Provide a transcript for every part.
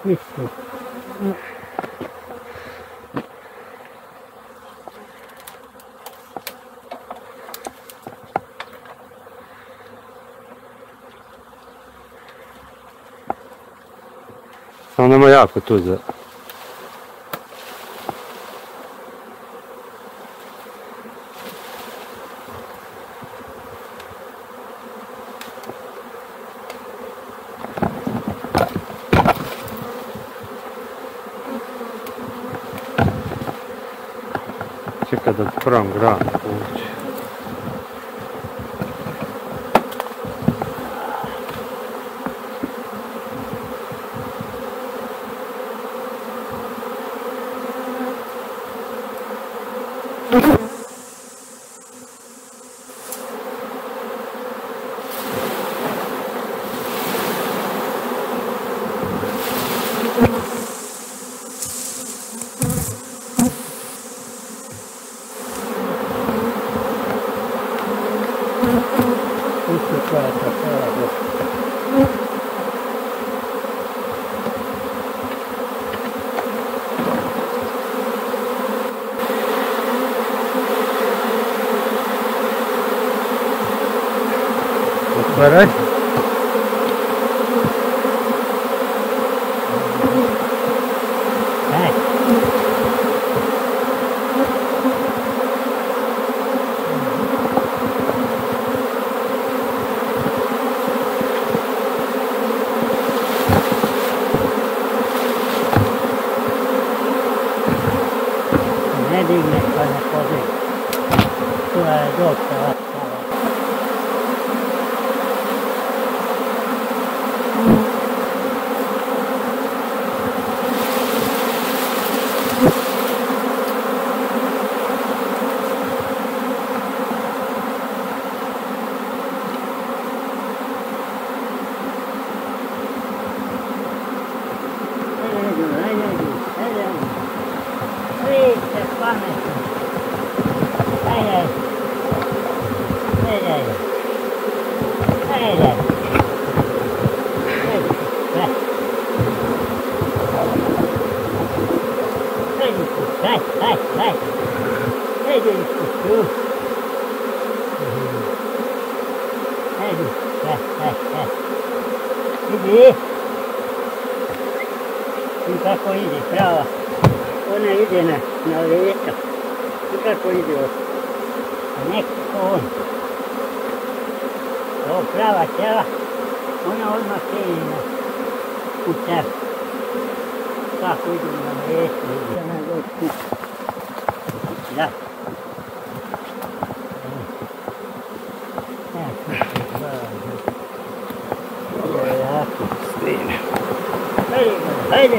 Isto. Samo nema jako tu za... Čekaj da otvoram gran ući. Otvaraj. Ne digne pa ne podigne. To je dosta. I kako ide prava, ona ide na leto, i kako ide nekako on. Ovo prava tela, ona odmah krene u tep. Kako ide na leto, ide na leto. Da. Snine. Hajde,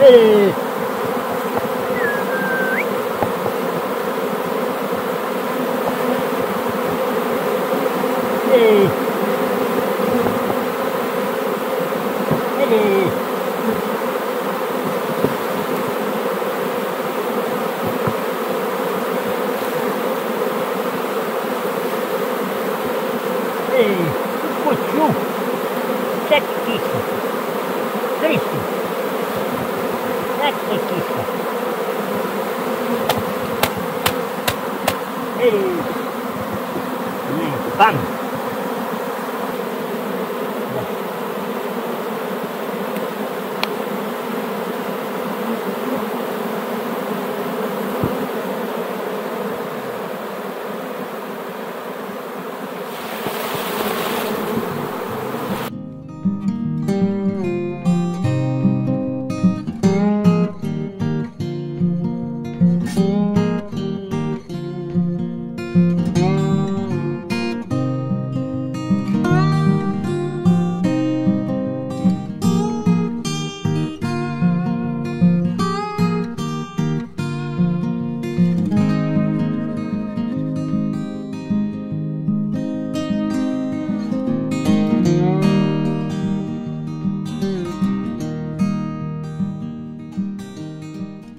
Ej! Ej! Ej! Ej! Kuću! Ček kiša! Kriši! Ček kiša! Ej! Ne, pam!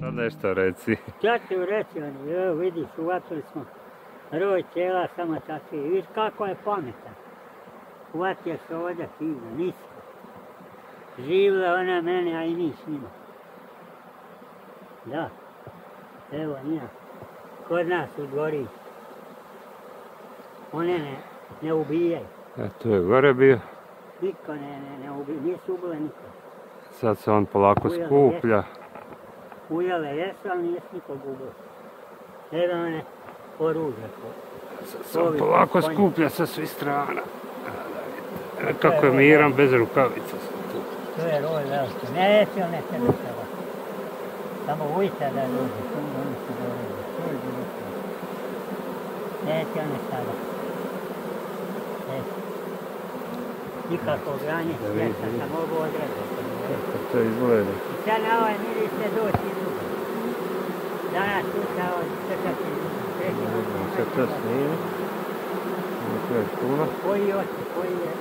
Sad nešto reci. Ja ću reći, evo vidiš, uvatili smo roj cijela, samo takvi. Viš kako je pametan. Uvatio se ovdje fino, nisko. Živla ona mene, a i mi s njima. Da, evo njima. Kod nas u dvori. One ne ubijaju. Tu je gore bio. Niko ne ubije, nisu ubile niko. Sad se on polako Ujele skuplja. Ujele jesu, ali nije nikog ubilo. Evo one oružje. Sad se on polako skuplja sa svih strana. Kako je miran bez rukavica. To je roj veliki. Neće on neće rukava. Samo ujte da dođe. Oni su dođe. To je bilo. Neće one sada. Nikako granje svijeta, sam mogu odrediti. Kako to izgleda. I sad na ovaj miris se doći drugo. Danas sutra od crtati drugo. Sad to snije. To je puno. Koji oči, koji je...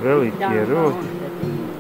Veliki je rod. Dan,